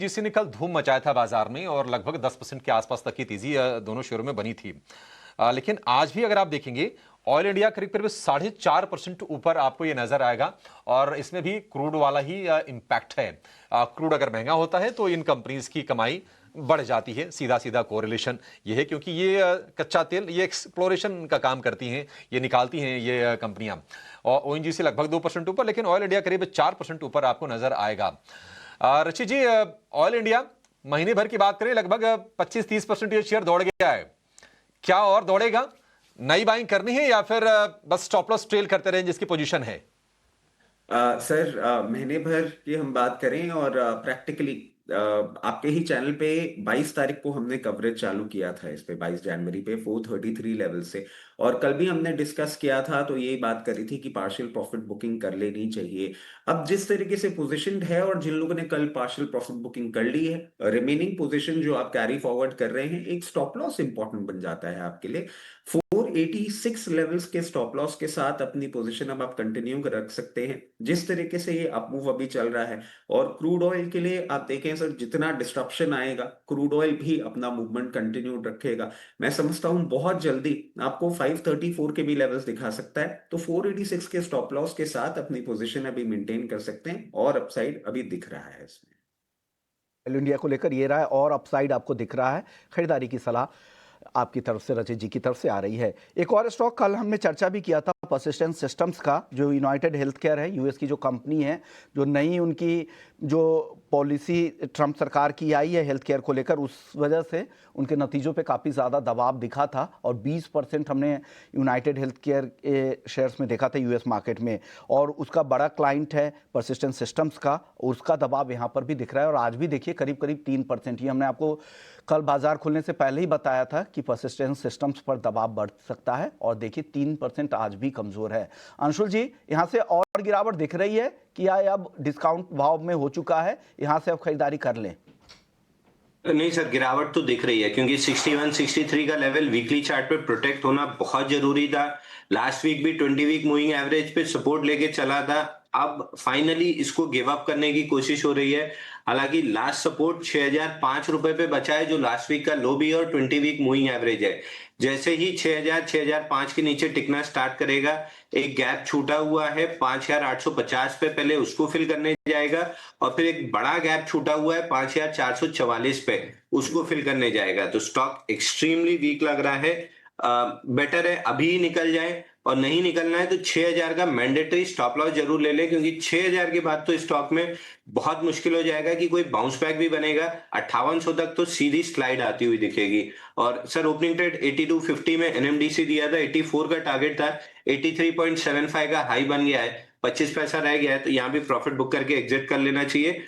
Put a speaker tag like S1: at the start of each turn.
S1: जिसने कल धूम मचाया था बाजार में और लगभग 10% के आसपास तक की तेजी दोनों शेयरों में बनी थी। लेकिन आज भी अगर आप देखेंगे ऑयल इंडिया करीब करीब 4.5% ऊपर आपको ये नजर आएगा और इसमें भी क्रूड वाला ही इंपैक्ट है। क्रूड अगर महंगा होता है तो इन कंपनीज की कमाई बढ़ जाती है। सीधा सीधा कोरिलेशन ये है, क्योंकि ये कच्चा तेल ये एक्सप्लोरेशन का काम करती हैं, ये निकालती हैं ये कंपनियां। और ओएनजीसी लगभग 2% ऊपर, लेकिन ऑयल इंडिया करीब 4% ऊपर आपको नजर आएगा। रचित जी, ऑयल इंडिया महीने भर की बात करें लगभग 25-30% ये शेयर दौड़ गया है। क्या और दौड़ेगा? नई बाइंग करनी है या फिर बस स्टॉप लॉस ट्रेल करते रहें जिसकी पोजीशन है?
S2: सर, महीने भर की हम बात करें और प्रैक्टिकली आपके ही चैनल पे 22 तारीख को हमने कवरेज चालू किया था इस पे, 22 जनवरी पे 433 लेवल से। और कल भी हमने डिस्कस किया था तो यही बात करी थी कि पार्शियल प्रॉफिट बुकिंग कर लेनी चाहिए। अब जिस तरीके से पोजीशन है और जिन लोगों ने कल पार्शियल प्रॉफिट बुकिंग कर ली है, रिमेनिंग पोजीशन जो आप कैरी फॉरवर्ड कर रहे हैं, एक स्टॉप लॉस इंपॉर्टेंट बन जाता है आपके लिए। 486 लेवल्स के स्टॉप लॉस के साथ अपनी पोजीशन अब आप कंटिन्यू रख सकते हैं। जिस तरीके से ये अपमूव अभी चल रहा है, और क्रूड ऑयल के लिए आप देखें सर, जितना डिस्ट्रप्शन आएगा क्रूड ऑयल भी अपना मूवमेंट कंटिन्यू रखेगा। मैं समझता हूं बहुत जल्दी आपको 534 के भी लेवल्स दिखा सकता है, तो 486 के स्टॉप लॉस के साथ अपनी पोजीशन अभी मेंटेन कर सकते हैं और अपसाइड अभी दिख रहा है इसमें।
S3: ऑयल इंडिया को लेकर ये रहा है और अपसाइड आपको दिख रहा है। खरीदारी की सलाह आपकी तरफ से, रचित जी की तरफ से आ रही है। एक और स्टॉक कल हमने चर्चा भी किया था, परसिस्टेंट सिस्टम्स का, जो यूनाइटेड हेल्थ केयर है, यूएस की जो कंपनी है, जो नई उनकी जो पॉलिसी ट्रंप सरकार की आई है हेल्थ केयर को लेकर, उस वजह से उनके नतीजों पे काफ़ी ज़्यादा दबाव दिखा था और 20% हमने यूनाइटेड हेल्थ केयर शेयर्स में देखा था यूएस मार्केट में। और उसका बड़ा क्लाइंट है परसिस्टेंट सिस्टम्स का, उसका दबाव यहाँ पर भी दिख रहा है। और आज भी देखिए करीब करीब 3%, ये हमने आपको कल बाजार खुलने से पहले ही बताया था कि परसिस्टेंट सिस्टम्स पर दबाव बढ़ सकता है। और देखिए 3% आज भी कमजोर है। अंशुल जी, यहाँ से और गिरावट दिख रही है कि या अब डिस्काउंट भाव में हो चुका है, यहाँ से अब खरीदारी कर लें?
S4: नहीं सर, गिरावट तो दिख रही है क्योंकि 61-63 का लेवल वीकली चार्ट पे प्रोटेक्ट होना बहुत जरूरी था। लास्ट वीक भी 20 वीक मूविंग एवरेज पे सपोर्ट लेके चला था। अब फाइनली इसको गिव अप करने की कोशिश हो रही है। हालांकि लास्ट सपोर्ट 6005 रुपए पे बचा है, जो लास्ट वीक का लो भी है और 20 वीक मूविंग एवरेज है। जैसे ही 6005 के नीचे टिकना स्टार्ट करेगा, एक गैप छूटा हुआ है 5850 पे, पहले उसको फिल करने जाएगा। और फिर एक बड़ा गैप छूटा हुआ है 5444 पे, उसको फिल करने जाएगा। तो स्टॉक एक्सट्रीमली वीक लग रहा है। बेटर है अभी निकल जाए, और नहीं निकलना है तो 6000 का मैंडेटरी स्टॉप लॉस जरूर ले ले, क्योंकि 6000 के बाद तो स्टॉक में बहुत मुश्किल हो जाएगा कि कोई बाउंस बैक भी बनेगा। 5800 तक तो सीधी स्लाइड आती हुई दिखेगी। और सर, ओपनिंग ट्रेड 8250 में एनएमडीसी दिया था, 84 का टारगेट था, 83.75 का हाई बन गया है, 25 पैसा रह गया है, तो यहाँ भी प्रॉफिट बुक करके एग्जिट कर लेना चाहिए।